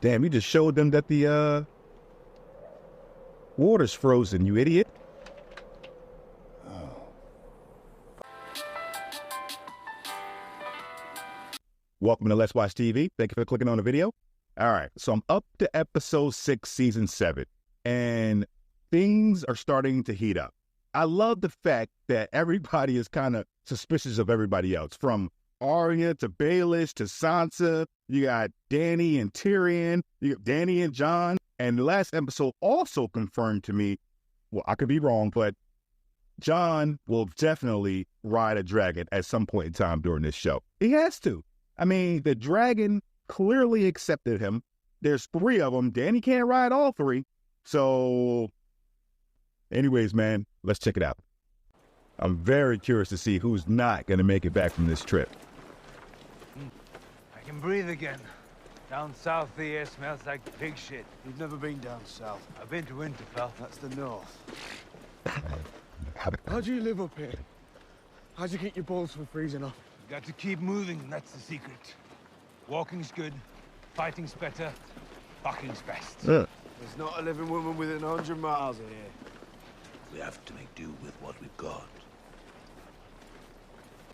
Damn, you just showed them that the water's frozen, you idiot. Welcome to Let's Watch TV. Thank you for clicking on the video. All right, so I'm up to episode 6, season 7, and things are starting to heat up. I love the fact that everybody is kind of suspicious of everybody else, from Arya to Baelish to Sansa. You got Dany and Tyrion. You got Dany and Jon. And the last episode also confirmed to me, well, I could be wrong, but Jon will definitely ride a dragon at some point in time during this show. He has to. I mean, the dragon clearly accepted him. There's 3 of them. Dany can't ride all 3. So, anyways, man, let's check it out. I'm very curious to see who's not going to make it back from this trip. I can breathe again. Down south, the air smells like pig shit. You've never been down south. I've been to Winterfell. That's the north. How do you live up here? How do you keep your balls from freezing off? You got to keep moving, that's the secret. Walking's good, fighting's better, fucking's best. There's not a living woman within 100 miles of here. We have to make do with what we've got.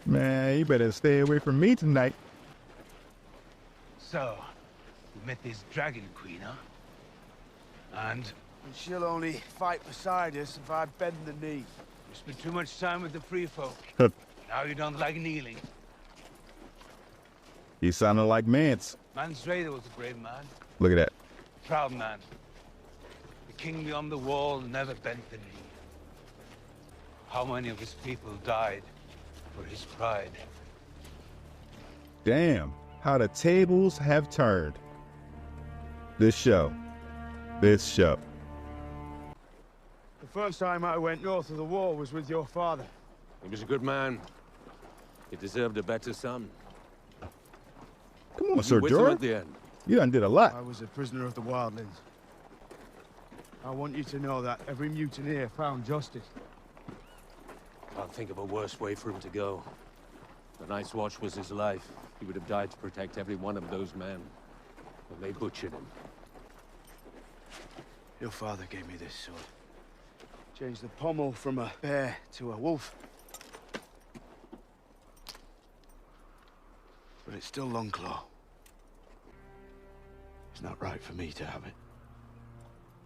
Man, you better stay away from me tonight. So, we met this dragon queen, huh? And She'll only fight beside us if I bend the knee. you spent too much time with the free folk. Now you don't like kneeling. He sounded like Mance. Mance Rayder was a brave man, Look at that. proud man. The king beyond the wall never bent the knee. How many of his people died for his pride? Damn, how the tables have turned. This show. The first time I went north of the wall was with your father. He was a good man. He deserved a better son. Come on, You Sir with him Jorah. at the end. You done did a lot. I was a prisoner of the wildlings. I want you to know that every mutineer found justice. Can't think of a worse way for him to go. The Night's Watch was his life. He would have died to protect every one of those men. And they butchered him. Your father gave me this sword. Changed the pommel from a bear to a wolf. But it's still Longclaw. It's not right for me to have it.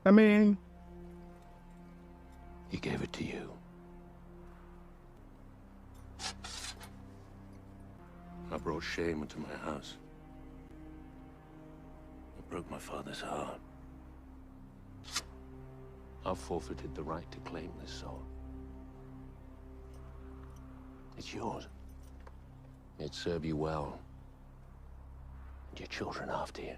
I mean, He gave it to you. I brought shame into my house. I broke my father's heart. I've forfeited the right to claim this sword. It's yours. It'd serve you well. And your children after you.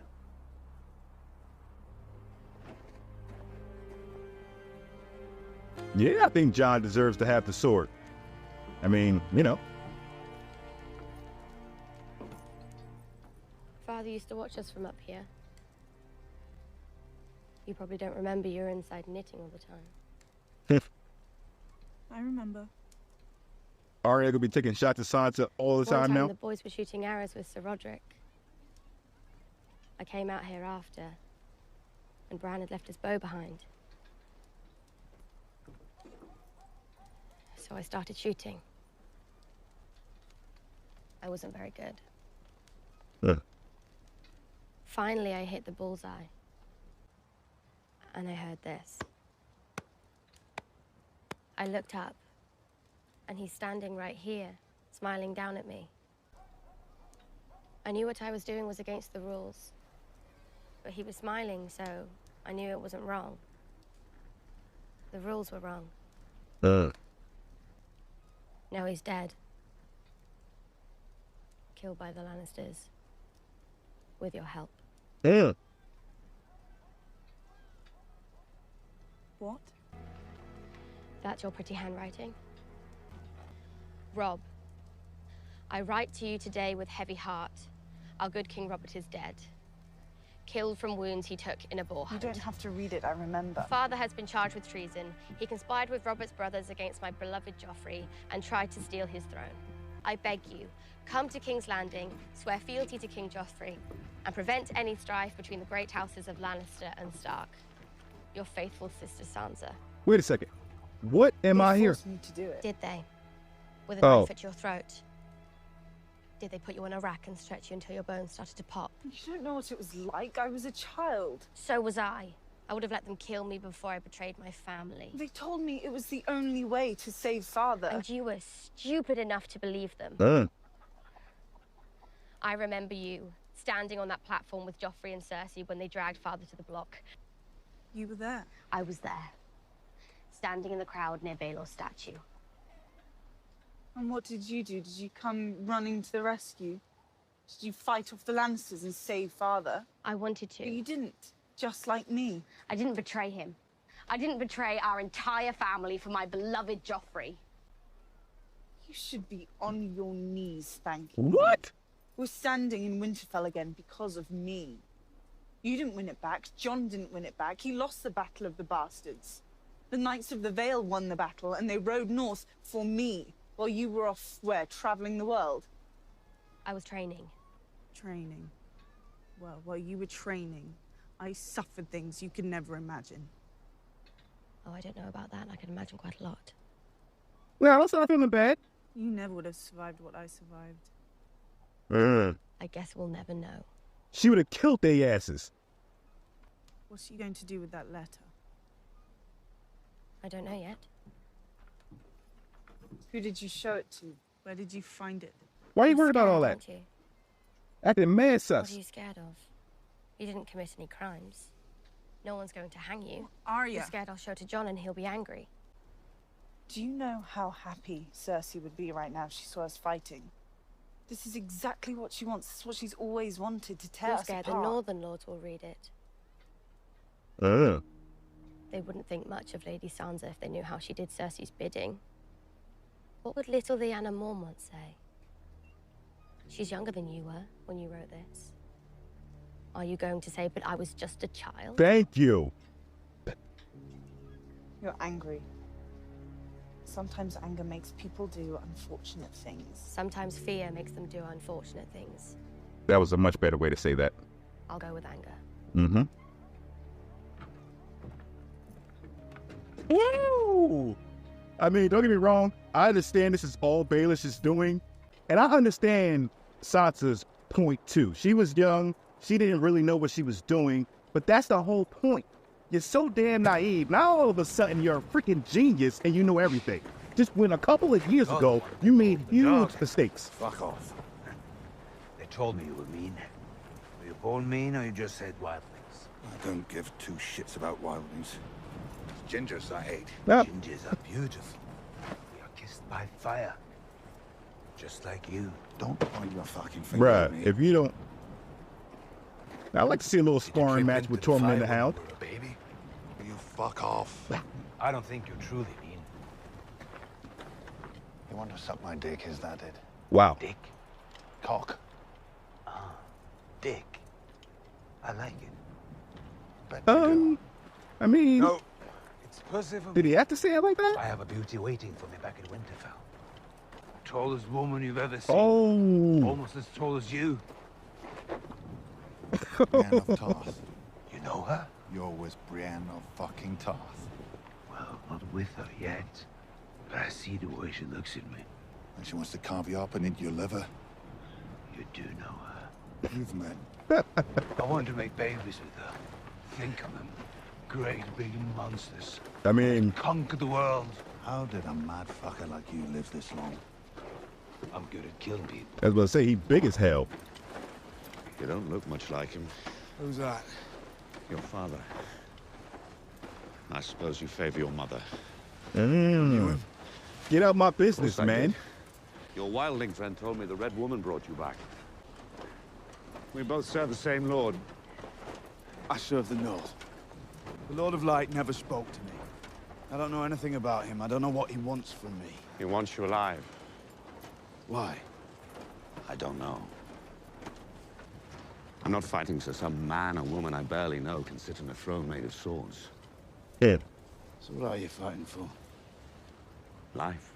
yeah, I think Jon deserves to have the sword. I mean, you know. Father used to watch us from up here. You probably don't remember you were inside knitting all the time. I remember. Arya gonna be taking shots at Sansa all the One time now. the boys were shooting arrows with Sir Roderick. I came out here after, and Bran had left his bow behind. So I started shooting. I wasn't very good. Finally, I hit the bullseye. And I heard this. I looked up, and he's standing right here, smiling down at me. I knew what I was doing was against the rules, but he was smiling, so I knew it wasn't wrong. The rules were wrong. Now he's dead. Killed by the Lannisters. With your help. What? That's your pretty handwriting? Rob, I write to you today with heavy heart. Our good King Robert is dead. Killed from wounds he took in a boar You hunt. don't have to read it, I remember. Father has been charged with treason. He conspired with Robert's brothers against my beloved Joffrey and tried to steal his throne. I beg you, come to King's Landing, swear fealty to King Joffrey, and prevent any strife between the great houses of Lannister and Stark. Your faithful sister Sansa. Wait a second. What am I They here? forced me to do it. Did they? With a Oh. knife at your throat? Did they put you on a rack and stretch you until your bones started to pop? You don't know what it was like. I was a child. So was I. I would have let them kill me before I betrayed my family. They told me it was the only way to save father. And you were stupid enough to believe them. I remember you standing on that platform with Joffrey and Cersei when they dragged father to the block. You were there. I was there, standing in the crowd near Baelor's statue. And what did you do? Did you come running to the rescue? Did you fight off the Lannisters and save father? I wanted But to. you didn't. Just like me. I didn't betray him. I didn't betray our entire family for my beloved Joffrey. You should be on your knees, thanking me. What? We're standing in Winterfell again because of me. You didn't win it back. Jon didn't win it back. He lost the Battle of the Bastards. The Knights of the Vale won the battle, and they rode north for me, while you were off, where, traveling the world? I was training. Training. Well, while you were training, I suffered things you could never imagine. Oh, I don't know about that. I can imagine quite a lot. Well, that's not feeling bad. You never would have survived what I survived. I guess we'll never know. She would have killed their asses. What's she going to do with that letter? I don't know yet. Who did you show it to? Where did you find it? Why are you You're worried about all scared, that? aren't you? Acting mad What sus. are you scared of? You didn't commit any crimes. No one's going to hang you. Arya. You're scared I'll show it to Jon and he'll be angry. Do you know how happy Cersei would be right now if she saw us fighting? This is exactly what she wants. This is what she's always wanted, to tear You're us scared the apart. Northern Lords will read it. They wouldn't think much of Lady Sansa if they knew how she did Cersei's bidding. What would little Lyanna Mormont say? She's younger than you were when you wrote this. Are you going to say, but I was just a child? Thank you. You're angry. Sometimes anger makes people do unfortunate things. Sometimes fear makes them do unfortunate things. That was a much better way to say that. I'll go with anger. Mm-hmm. Woo! I mean, don't get me wrong. I understand this is all Baelish is doing. And I understand Sansa's point, too. She was young. She didn't really know what she was doing. But that's the whole point. You're so damn naive. Now all of a sudden you're a freaking genius and you know everything. Just when a couple of years ago, you made huge mistakes. Fuck off. They told me you were mean. Were you born mean or you just said wild things? I don't give two shits about wildlings. Gingers I hate. Yep. Gingers are beautiful. We are kissed by fire. Just like you. Don't point your fucking finger at Bruh, me. if you don't... I'd like to see a little Did you sparring trip match into with the Tormund fire and the when you Hound. were a baby? You fuck off. I don't think you're truly mean. You want to suck my dick, is that it? Wow. Dick? Cock. Dick. I like it. Bet you do. I mean, No. It's pussy for did me. he have to say it like that? I have a beauty waiting for me back in Winterfell. Tallest woman you've ever seen. Oh. Almost as tall as you. Brienne of Tarth. You know her? You're with Brienne of fucking Tarth. Well, not with her yet. But I see the way she looks at me. And she wants to carve you up and eat your liver. You do know her. You've met. I want to make babies with her. Think of them. Great big monsters. I mean, Conquer the world. How did a mad fucker like you live this long? I'm good at killing people. I was about to say, he big as hell. You don't look much like him. Who's that? Your father. I suppose you favor your mother. Get out my Of course business, I man. did. Your wildling friend told me the Red Woman brought you back. We both serve the same lord. I serve the North. The Lord of Light never spoke to me. I don't know anything about him. I don't know what he wants from me. He wants you alive. Why? I don't know. I'm not fighting so some man or woman I barely know can sit on a throne made of swords. Yeah. So what are you fighting for? Life.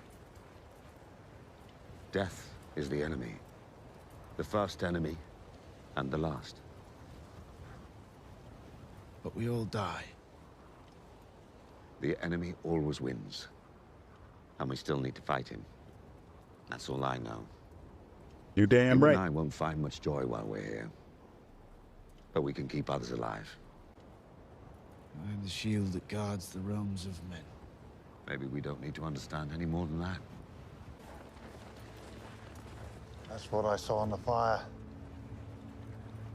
Death is the enemy. The first enemy, and the last. But we all die. The enemy always wins. And we still need to fight him. That's all I know. You damn You right. and I won't find much joy while we're here. But we can keep others alive. I am the shield that guards the realms of men. Maybe we don't need to understand any more than that. That's what I saw on the fire.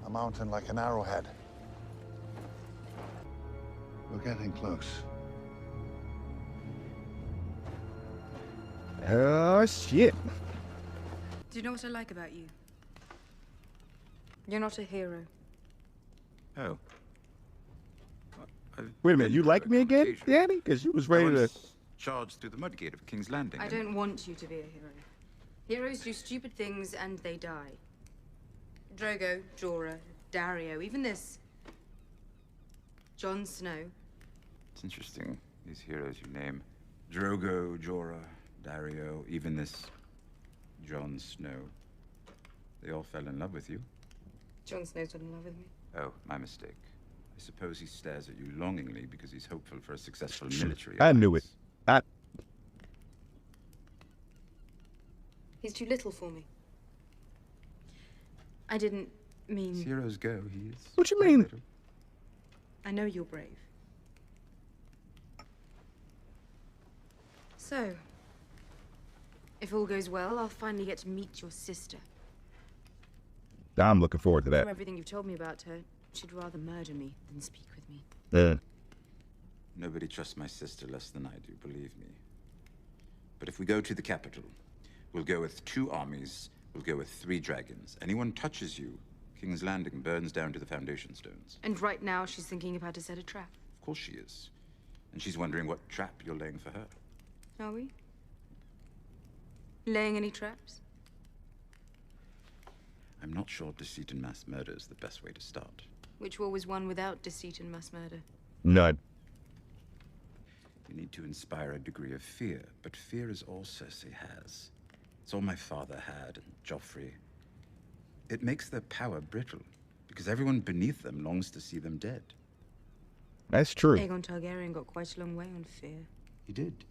A mountain like an arrowhead. We're getting close. Oh, shit. Do you know what I like about you? You're not a hero. Oh. Wait a minute, you like me again, Danny? Because you was ready to... Charged through the mudgate of King's Landing. I don't want you to be a hero. Heroes do stupid things and they die. Drogo, Jorah, Dario, even this... Jon Snow. It's interesting, these heroes you name. Drogo, Jorah, Dario, even this Jon Snow. They all fell in love with you. Jon Snow's not in love with me. Oh, my mistake. I suppose he stares at you longingly because he's hopeful for a successful military I knew it. He's too little for me. I didn't mean... As heroes go, he is... What you mean? little. I know you're brave. So, if all goes well, I'll finally get to meet your sister. I'm looking forward to that. From everything you've told me about her, she'd rather murder me than speak with me. Nobody trusts my sister less than I do, believe me. But if we go to the capital, we'll go with 2 armies, we'll go with 3 dragons. Anyone touches you, King's Landing burns down to the foundation stones. And right now, she's thinking of how to set a trap. Of course she is. And she's wondering what trap you're laying for her. Are we? Laying any traps? I'm not sure deceit and mass murder is the best way to start. Which war was won without deceit and mass murder? None. You need to inspire a degree of fear, but fear is all Cersei has. It's all my father had, and Joffrey. It makes their power brittle, because everyone beneath them longs to see them dead. That's true. Aegon Targaryen got quite a long way on fear. He did.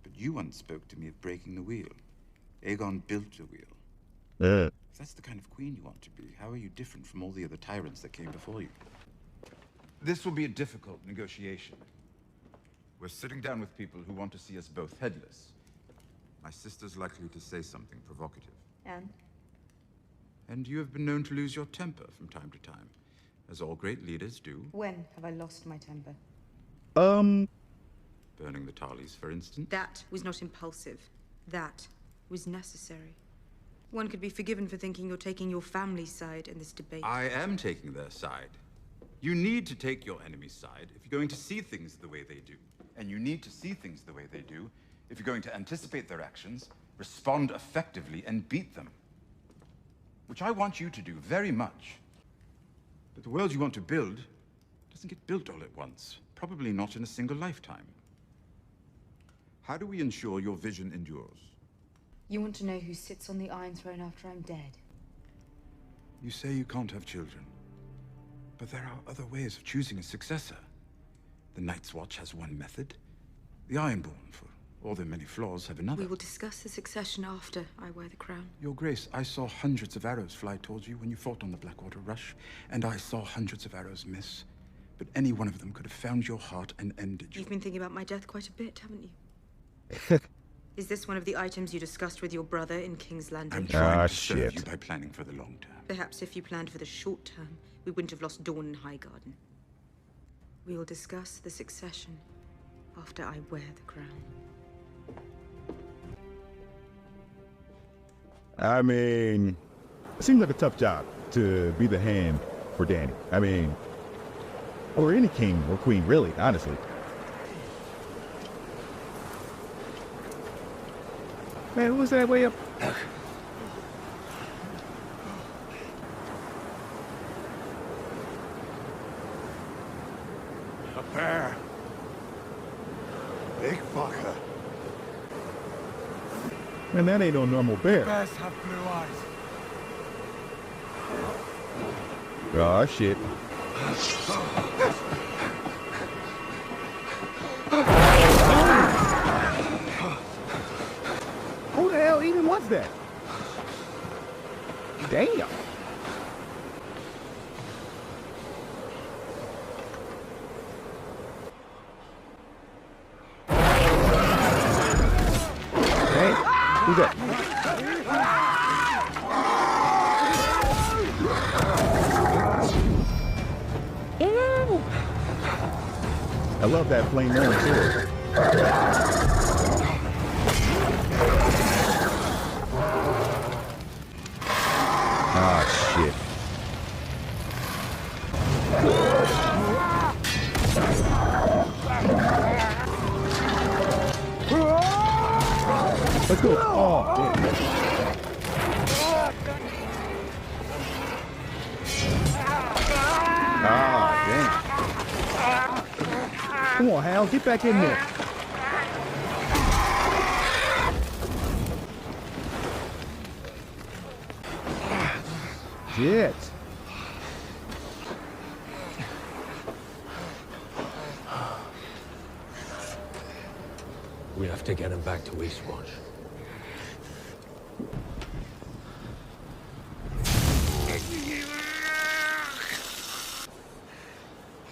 But you once spoke to me of breaking the wheel. Aegon built a wheel. If that's the kind of queen you want to be, how are you different from all the other tyrants that came before you? This will be a difficult negotiation. We're sitting down with people who want to see us both headless. My sister's likely to say something provocative. And? And you have been known to lose your temper from time to time, as all great leaders do. When have I lost my temper? Burning the Tarleys, for instance. That was not impulsive. That was necessary. One could be forgiven for thinking you're taking your family's side in this debate. I am taking their side. You need to take your enemy's side if you're going to see things the way they do. And you need to see things the way they do if you're going to anticipate their actions, respond effectively, and beat them. Which I want you to do very much. But the world you want to build doesn't get built all at once. Probably not in a single lifetime. How do we ensure your vision endures? You want to know who sits on the Iron Throne after I'm dead? You say you can't have children. But there are other ways of choosing a successor. The Night's Watch has one method. The Ironborn, for all their many flaws, have another. We will discuss the succession after I wear the crown. Your Grace, I saw hundreds of arrows fly towards you when you fought on the Blackwater Rush, and I saw hundreds of arrows miss. But any one of them could have found your heart and ended you. You've been thinking about my death quite a bit, haven't you? Is this one of the items you discussed with your brother in King's Landing? I'm trying to serve you by planning for the long term. Perhaps if you planned for the short term, we wouldn't have lost Dawn and Highgarden. We will discuss the succession after I wear the crown. I mean, it seems like a tough job to be the hand for Danny. I mean, or any king or queen, really, honestly. Man, who was that way up? A bear. Big fucker. Man, that ain't no normal bear. Bears have blue eyes. Oh, shit. Who the hell even was that? Damn. Hey, who's that? Ew. I love that flame man too. Ah, shit. Let's go. Oh, damn. Ah, damn. Come on, Hal, get back in there. Shit. We have to get him back to Eastwatch.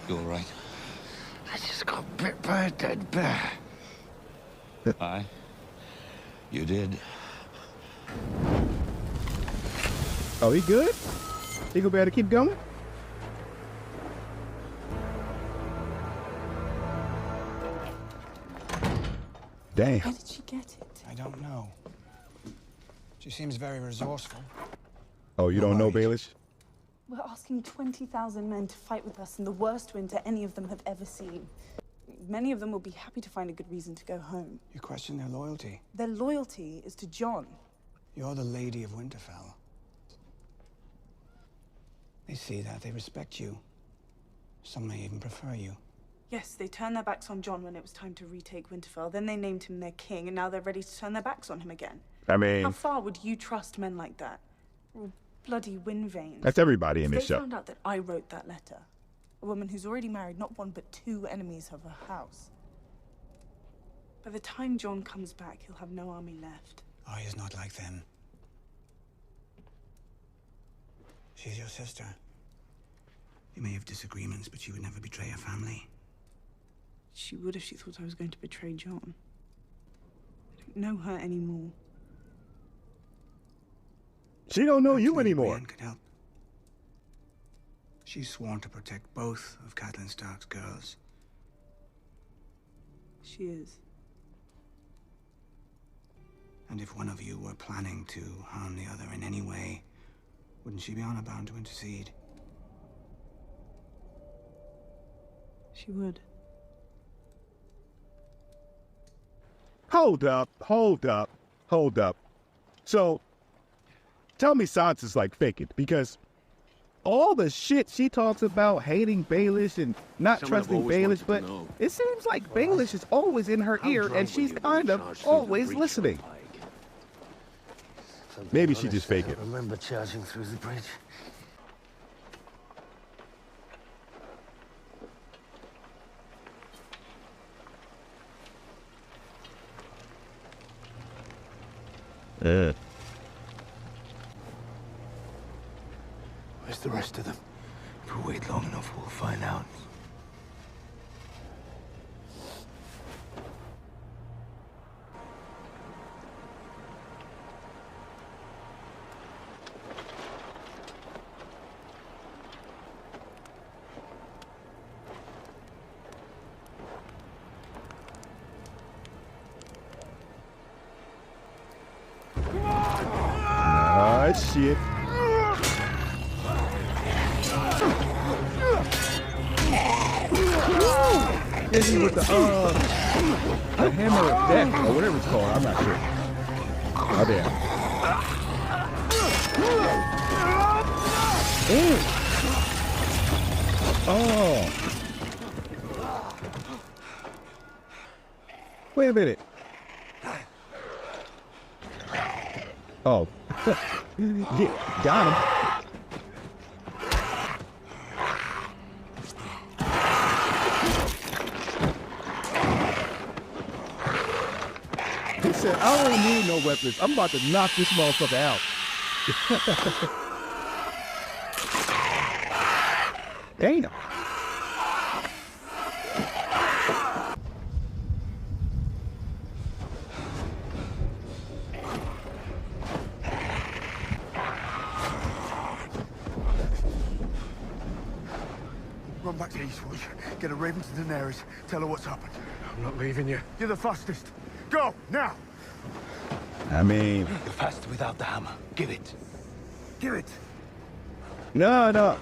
You all right? I just got bit by a dead bear. Aye. You did. Oh, he good? He gonna be able to keep going? Damn. Where did she get it? I don't know. She seems very resourceful. Oh, you don't know Baelish? We're asking 20,000 men to fight with us in the worst winter any of them have ever seen. Many of them will be happy to find a good reason to go home. You question their loyalty. Their loyalty is to John. You're the Lady of Winterfell. They see that, they respect you. Some may even prefer you. Yes, they turned their backs on John when it was time to retake Winterfell. Then they named him their king, and now they're ready to turn their backs on him again. I mean... How far would you trust men like that? Or bloody Windvanes? That's everybody in If this they show. found out that I wrote that letter, a woman who's already married not one but two enemies of her house. By the time John comes back, he'll have no army left. Arya's not like them. She's your sister. You may have disagreements, but she would never betray her family. She would if she thought I was going to betray John. I don't know her anymore. She don't know you anymore. Brienne could help. She's sworn to protect both of Catelyn Stark's girls. She is. And if one of you were planning to harm the other in any way, wouldn't she be honor bound to intercede? She would. Hold up, hold up, hold up. So, tell me Sansa's like faking, because all the shit she talks about hating Baelish and not trusting Baelish, but it seems like Baelish is always in her ear and she's kind of always listening. Maybe she just fake it. Remember charging through the bridge? Where's the rest of them? If we wait long enough, we'll find out. Ah, shit. Hit me with the hammer of death, or whatever it's called. I'm not sure. Oh, damn. Ew. Oh. Wait a minute. Oh. Yeah, got him. He said, I don't need no weapons. I'm about to knock this motherfucker out. Damn. Run back to Eastwood. Get a raven to Daenerys. Tell her what's happened. I'm not leaving you. You're the fastest. Go, now! I mean... You're faster without the hammer. Give it. Give it! No.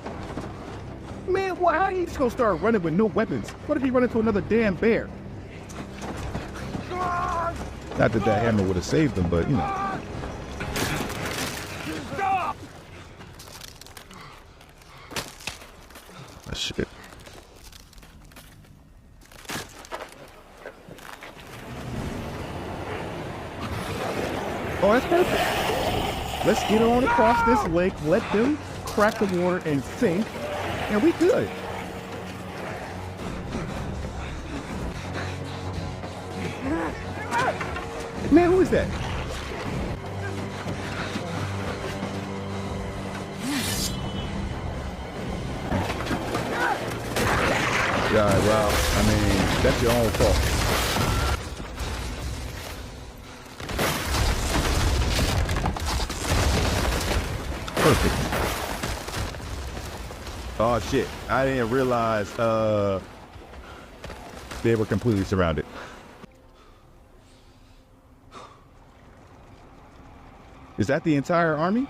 Man, why are you just gonna start running with no weapons? What if he run into another damn bear? Not that that hammer would have saved him, but you know. Stop! Oh, shit. Oh, that's perfect. Let's get on across this lake, let them crack the water and sink, and we good. Man, who is that? Yeah, well, I mean, that's your own fault. Perfect. Oh shit, I didn't realize they were completely surrounded. Is that the entire army?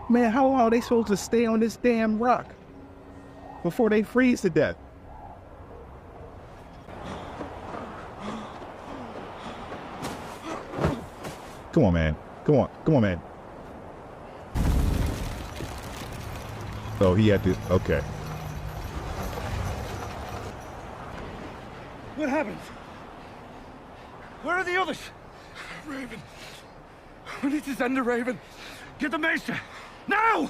Man, how long are they supposed to stay on this damn rock before they freeze to death? Come on, man. Come on, man. Oh, he had to, okay. What happened? Where are the others? Raven. We need to send a Raven. Get the Maester. Now!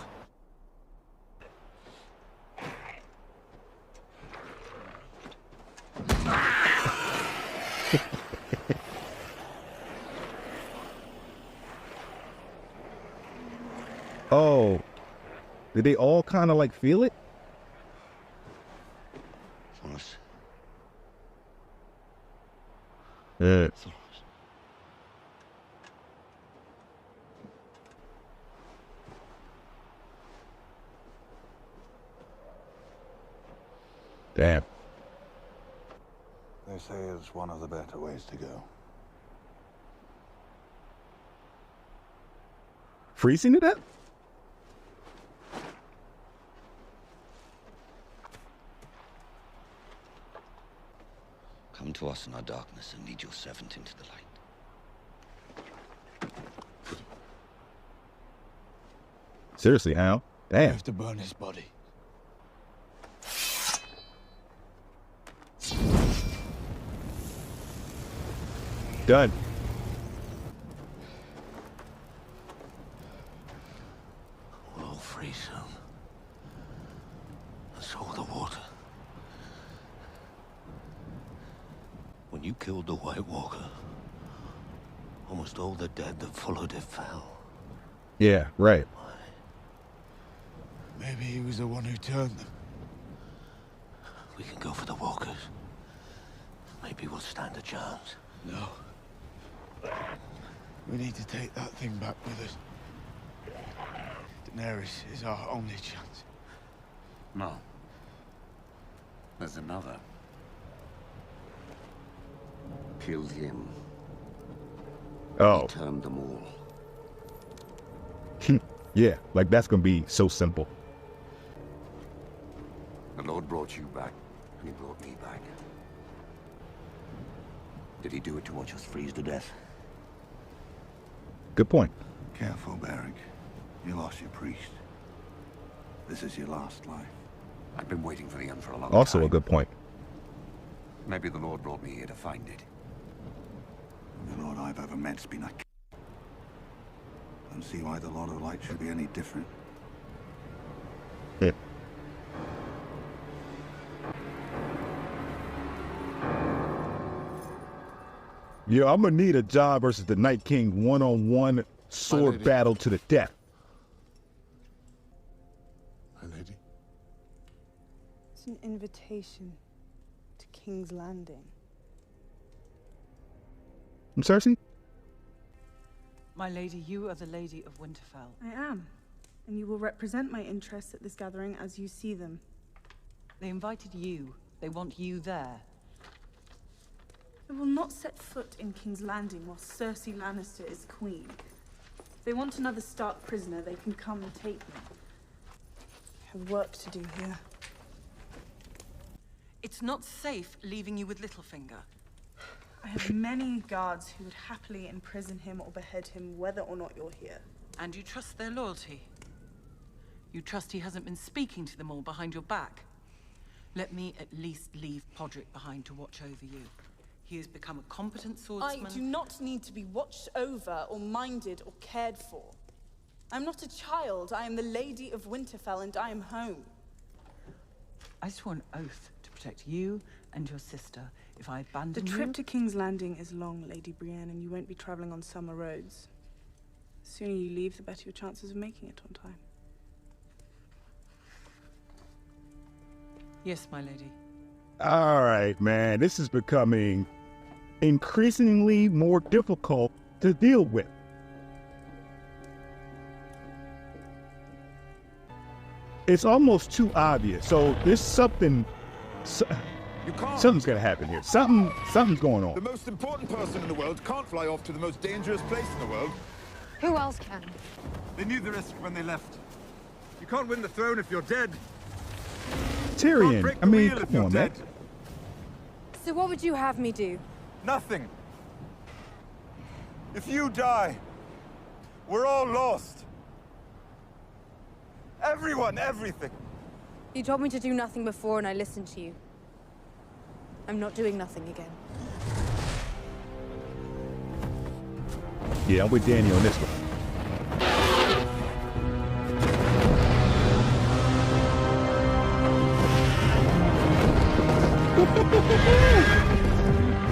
Oh, did they all kind of like feel it? Thomas. Yeah. Damn. They say it's one of the better ways to go. Freezing to death? Come to us in our darkness and lead your servant into the light. Seriously, Hal? Damn. We have to burn his body. Done. We'll all freeze soon. And so will the water. When you killed the White Walker, almost all the dead that followed it fell. Yeah, right. Maybe he was the one who turned them. We can go for the walkers. Maybe we'll stand a chance. No. We need to take that thing back with us. Daenerys is our only chance. No. There's another. Killed him. Oh. He turned them all. Yeah, like that's gonna be so simple. The Lord brought you back, and he brought me back. Did he do it to watch us freeze to death? Good point. Careful, Beric. You lost your priest. This is your last life. I've been waiting for the end for a long Also time. a good point. Maybe the Lord brought me here to find it. The Lord I've ever met's been a don't see why the Lord of Light should be any different. Yeah. Yeah, I'm gonna need a job versus the Night King one-on-one sword battle to the death. My lady. It's an invitation to King's Landing. I'm Cersei? My lady, you are the Lady of Winterfell. I am. And you will represent my interests at this gathering as you see them. They invited you. They want you there. I will not set foot in King's Landing while Cersei Lannister is queen. If they want another Stark prisoner, they can come and take me. I have work to do here. It's not safe leaving you with Littlefinger. I have many guards who would happily imprison him or behead him whether or not you're here. And you trust their loyalty? You trust he hasn't been speaking to them all behind your back? Let me at least leave Podrick behind to watch over you. He has become a competent swordsman. I do not need to be watched over or minded or cared for. I'm not a child. I am the Lady of Winterfell and I am home. I swore an oath to protect you and your sister if I abandon The you. trip to King's Landing is long, Lady Brienne, and you won't be traveling on summer roads. The sooner you leave, the better your chances of making it on time. Yes, my lady. All right, man. This is becoming increasingly more difficult to deal with. It's almost too obvious. So there's something... something's gonna happen here. Something's going on. The most important person in the world can't fly off to the most dangerous place in the world. Who else can? They knew the risk when they left. You can't win the throne if you're dead. Tyrion, I mean, come on, man. So what would you have me do? Nothing. If you die, we're all lost. Everyone, everything. You told me to do nothing before and I listened to you. I'm not doing nothing again. Yeah, I'm with Danny on this one.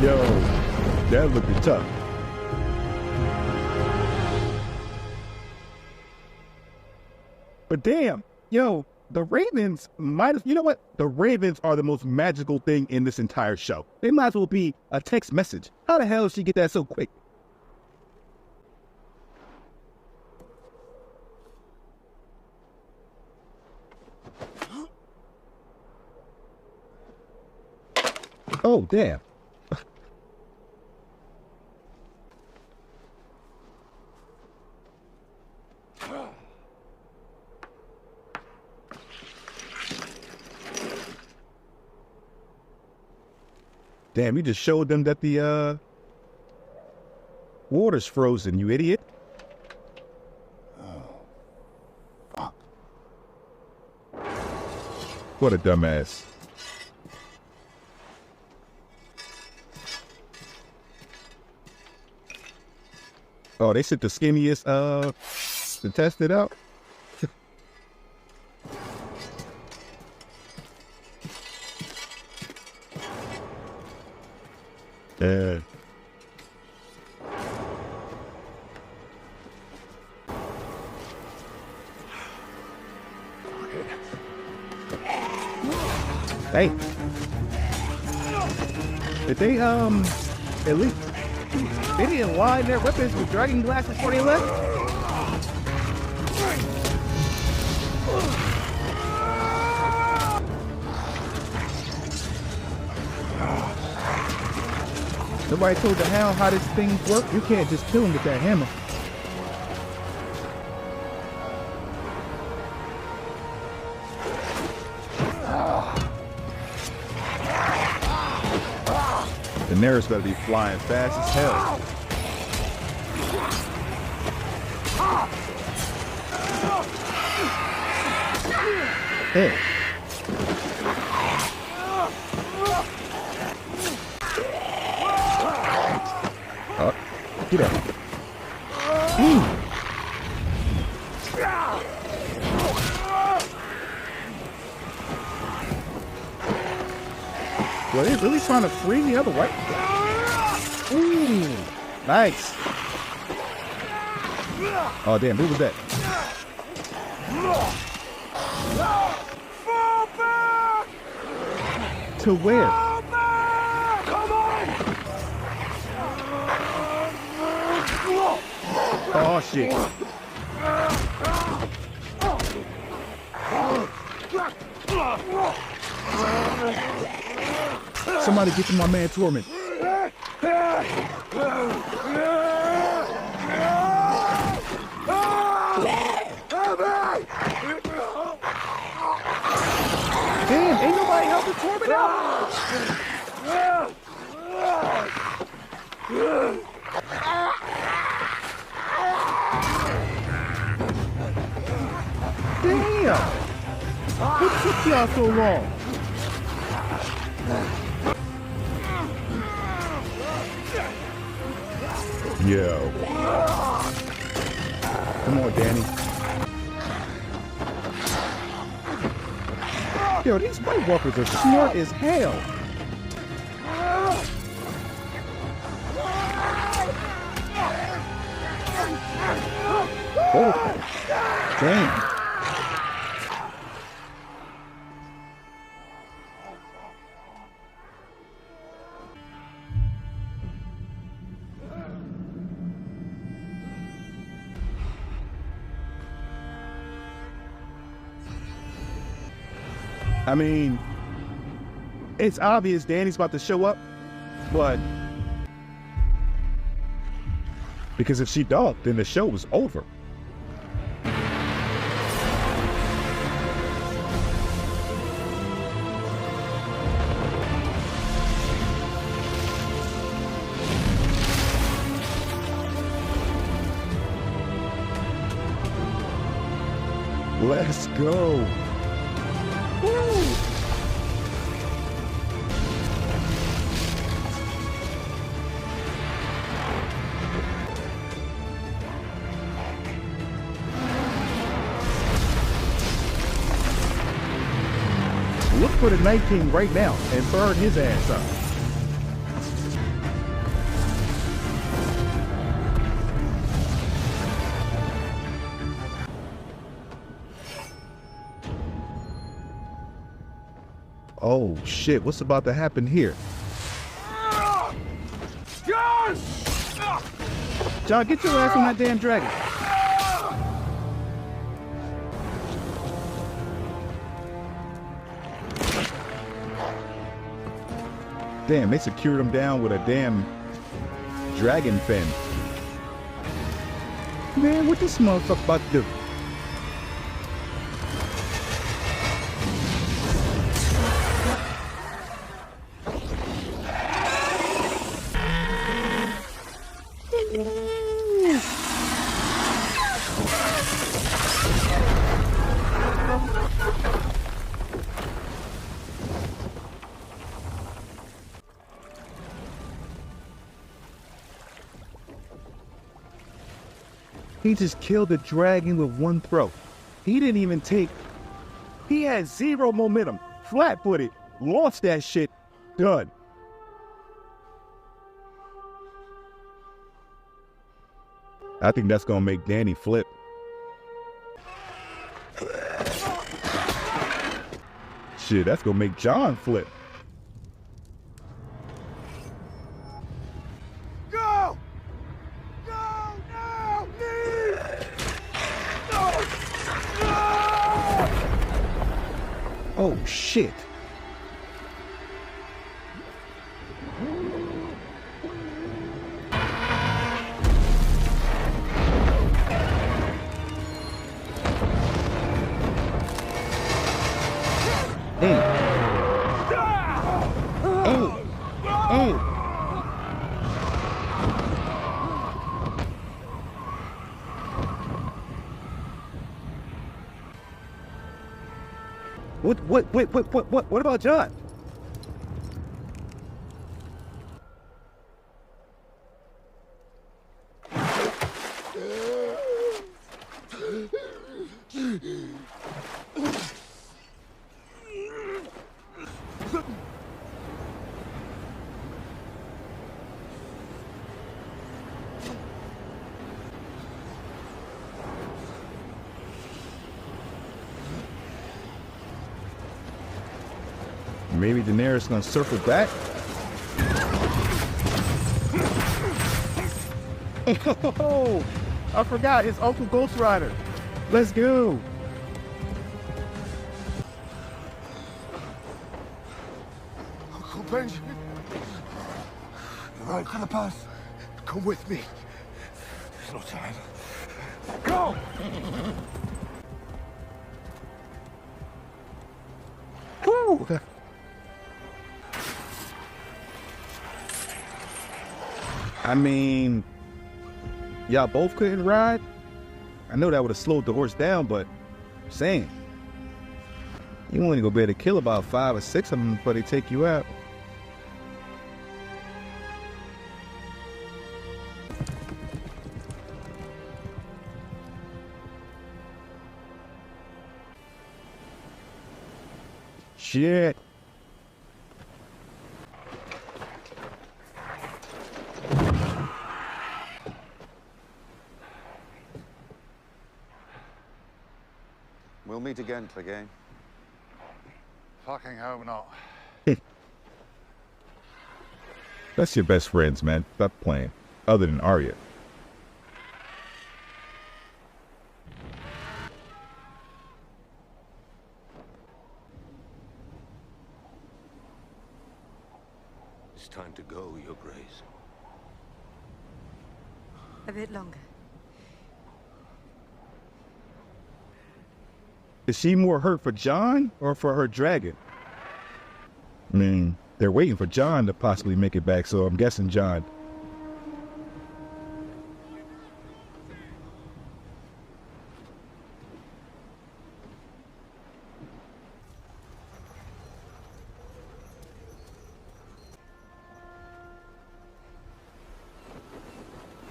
Yo, that looked tough. But damn, yo, the Ravens might have, you know what? The Ravens are the most magical thing in this entire show. They might as well be a text message. How the hell did she get that so quick? Oh, damn. Damn, you just showed them that the water's frozen, you idiot. Oh, fuck. What a dumbass. Oh, they sent the skinniest to test it out. Yeah. Hey. Did they at least they didn't line their weapons with dragon glass before they left? Nobody told the Hound how this thing works. You can't just kill him with that hammer. Daenerys better be flying fast as hell. Hey. Get up. Well, they're really trying to free the other way. Ooh, nice. Oh, damn, who was that? Fall back! To where? Come on! Oh, shit. Somebody get to my man Torment. Damn, ain't nobody helping Torment out. Damn! What took y'all so long? Yo. Come on, Danny. Yo, these White Walkers are smart as hell. Oh, damn. I mean, it's obvious Danny's about to show up, but because if she don't, then the show was over. Let's go. Woo. Look for the Night King right now and burn his ass up. Oh shit, what's about to happen here? John! John, get your ass on that damn dragon. Damn, they secured him down with a damn dragon fin. Man, what this motherfucker about to do? He just killed the dragon with one throw. He didn't even take... He had zero momentum. Flat-footed. Lost that shit. Done. I think that's gonna make Danny flip. Shit, that's gonna make John flip. Go! Go now! Leave! No! No! Oh, shit. Hey. Oh. Oh. What about John? Maybe Daenerys gonna circle back. Oh, I forgot his Uncle Ghost Rider. Let's go. Uncle Benjamin. You're right for the pass. Come with me. There's no time. Go! Woo! I mean, y'all both couldn't ride. I know that would have slowed the horse down, but I'm saying, you only gonna be able to kill about 5 or 6 of them before they take you out. Shit. We'll meet again, Clegane. Fucking hope not. That's your best friends, man. Stop playing. Other than Arya. It's time to go, Your Grace. A bit longer. Is she more hurt for Jon or for her dragon? I mean, they're waiting for Jon to possibly make it back, so I'm guessing Jon.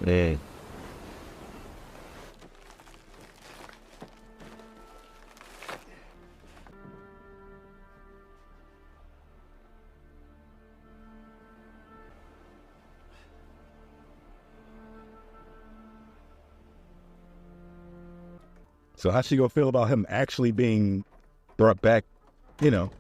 Yeah. So how's she gonna feel about him actually being brought back, you know?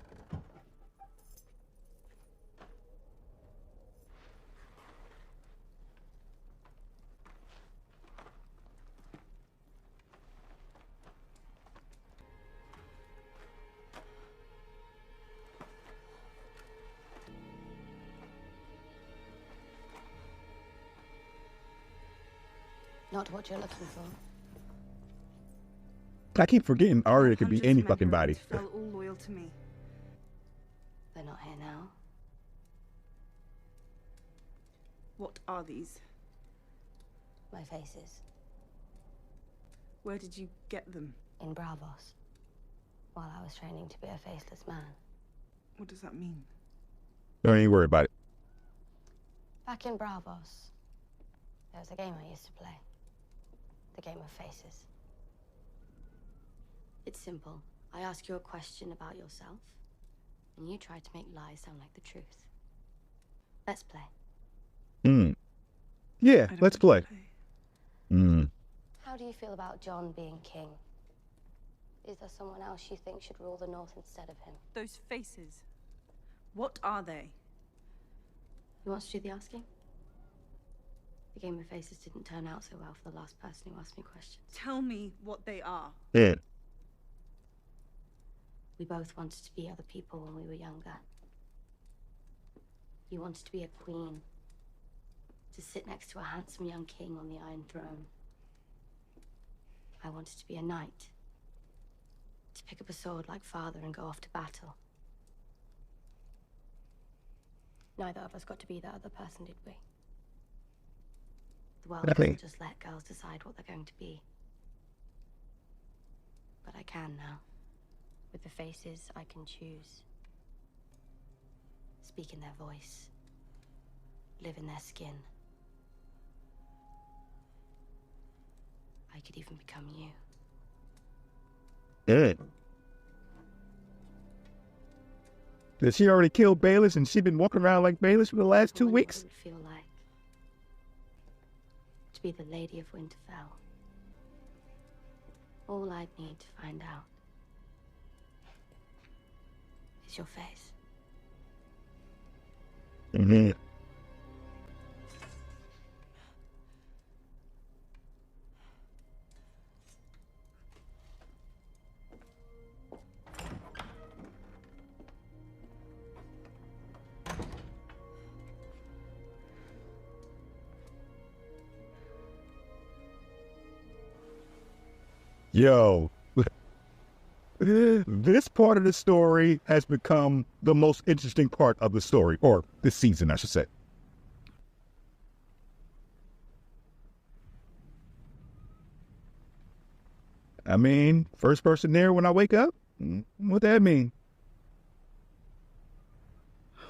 Not what you're looking for. I keep forgetting Arya could be any fucking body. Felt all loyal to me. They're not here now. What are these? My faces. Where did you get them? In Bravos. While I was training to be a faceless man. What does that mean? Don't even worry about it. Back in Bravos, there was a game I used to play. The game of faces. It's simple. I ask you a question about yourself, and you try to make lies sound like the truth. Let's play. Yeah, let's play. How do you feel about Jon being king? Is there someone else you think should rule the North instead of him? Those faces. What are they? Who wants to do the asking? The game of faces didn't turn out so well for the last person who asked me questions. Tell me what they are. Yeah. We both wanted to be other people when we were younger. You wanted to be a queen. To sit next to a handsome young king on the Iron Throne. I wanted to be a knight. To pick up a sword like father and go off to battle. Neither of us got to be that other person, did we? The world doesn't just let girls decide what they're going to be. But I can now. with the faces I can choose. Speak in their voice. Live in their skin. I could even become you. Good. Did she already kill Baelish and she been walking around like Baelish for the last 2 weeks? What would it feel like to be the Lady of Winterfell? All I'd need to find out is your face. Mm-hmm. Yo, this part of the story has become the most interesting part of the story, or this season, I should say. I mean, first person there when I wake up? What that mean?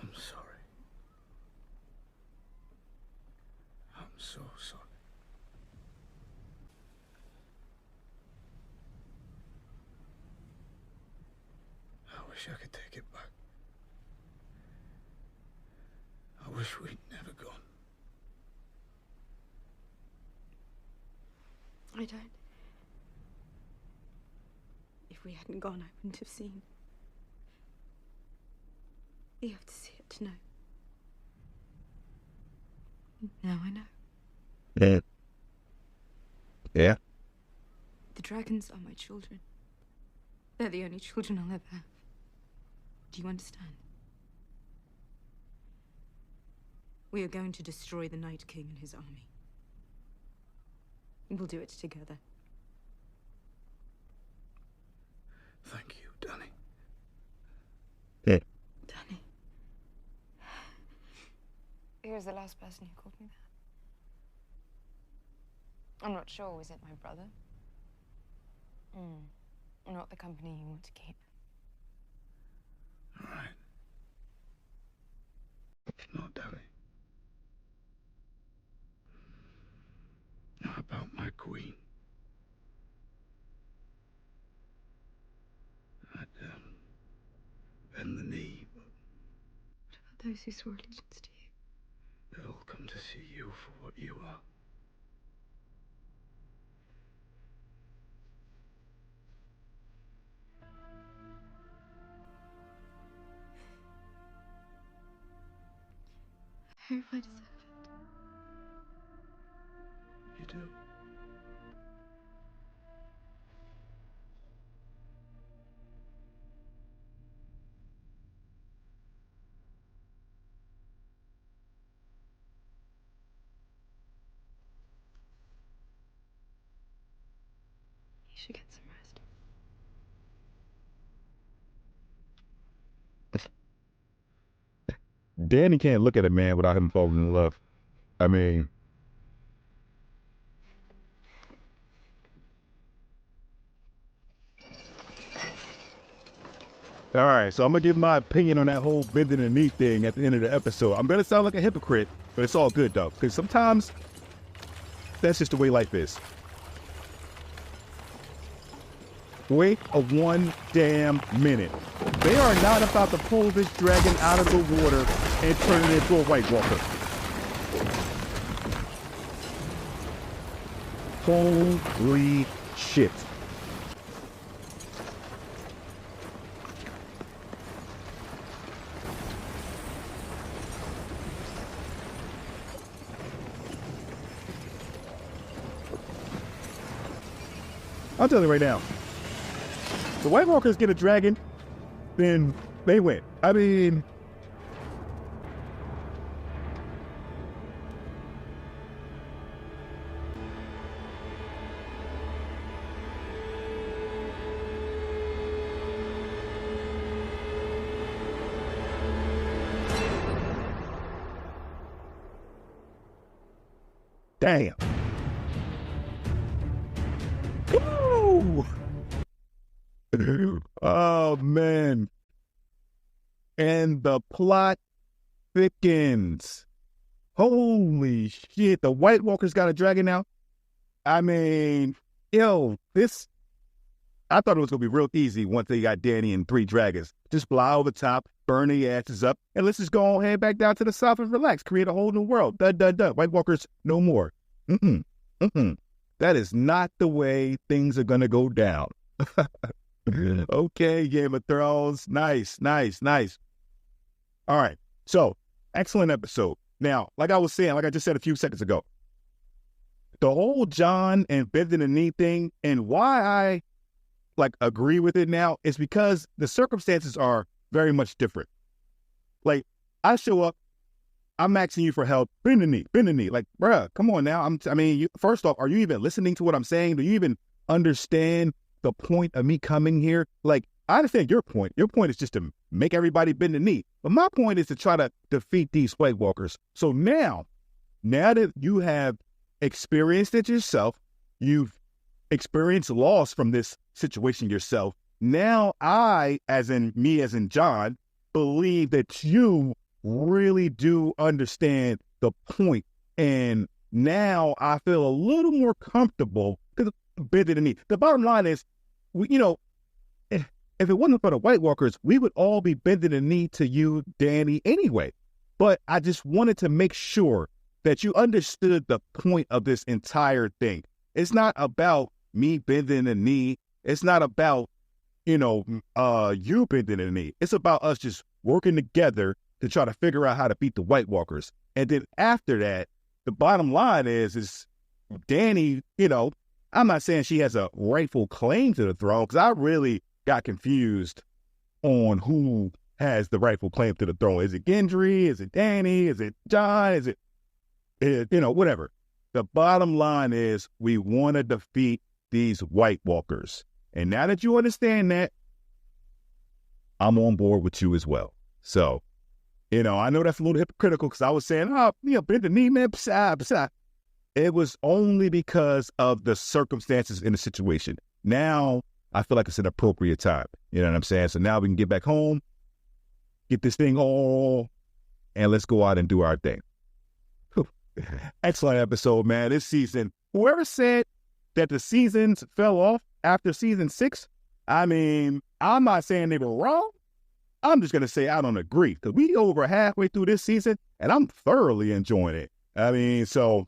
I'm sorry. I'm so sorry. I wish I could take it back. I wish we'd never gone. I don't. If we hadn't gone, I wouldn't have seen. You have to see it to know. Now I know. Yeah. Yeah. The dragons are my children. They're the only children I'll ever have. Do you understand? We are going to destroy the Night King and his army. We'll do it together. Thank you, Danny. Yeah. Danny. Who was the last person who called me that? I'm not sure. Was it my brother? Not the company you want to keep. All right. No, Danny. How about my queen? I'd bend the knee, but What about those who swore allegiance to you? they'll come to see you for what you are. I hope I deserve it. You do. You should get some rest. Danny can't look at a man without him falling in love. I mean, all right, so I'm going to give my opinion on that whole bending the knee thing at the end of the episode. I'm going to sound like a hypocrite, but it's all good, though, because sometimes that's just the way life is. Wait a 1 damn minute. They are not about to pull this dragon out of the water and turn it into a White Walker. Holy shit. I'll tell you right now. The White Walkers get a dragon, then they win. I mean, damn. Woo! Oh, man. And the plot thickens. Holy shit. The White Walkers got a dragon now? I mean, yo, I thought it was going to be real easy once they got Danny and 3 dragons. Just fly over the top, burn their asses up, and let's just go head back down to the south and relax, create a whole new world. White Walkers, no more. That is not the way things are going to go down. Okay, Game of Thrones. Nice. All right, so excellent episode. Now, like I just said a few seconds ago, the whole Jon and bending the knee thing, and why I agree with it now is because the circumstances are very much different. Like, I show up, I'm asking you for help, bend the knee. Like, bruh, come on now. First off, are you even listening to what I'm saying? Do you even understand the point of me coming here? Like, I understand your point. Your point is just to make everybody bend the knee. But my point is to try to defeat these White Walkers. So now that you have experienced it yourself, you've experienced loss from this situation yourself, now I, as in Jon, believe that you really do understand the point. And now I feel a little more comfortable because bending the knee. The bottom line is, if it wasn't for the White Walkers, we would all be bending the knee to you, Danny, anyway. But I just wanted to make sure that you understood the point of this entire thing. It's not about me bending the knee. It's not about, you bending the knee. It's about us just working together to try to figure out how to beat the White Walkers. And then after that, the bottom line is Danny, I'm not saying she has a rightful claim to the throne, because I really got confused on who has the rightful claim to the throne. Is it Gendry? Is it Danny? Is it Jon? Is it, whatever. The bottom line is we want to defeat these White Walkers. And now that you understand that, I'm on board with you as well. So, I know that's a little hypocritical because I was saying, bend the knee, man. It was only because of the circumstances in the situation. Now, I feel like it's an appropriate time. You know what I'm saying? So now we can get back home, get this thing all, and let's go out and do our thing. Whew. Excellent episode, man. This season, whoever said that the seasons fell off after season 6, I'm not saying they were wrong. I'm just going to say I don't agree, because we over halfway through this season, and I'm thoroughly enjoying it. So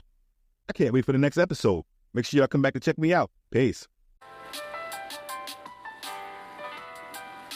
I can't wait for the next episode. Make sure y'all come back and check me out. Peace.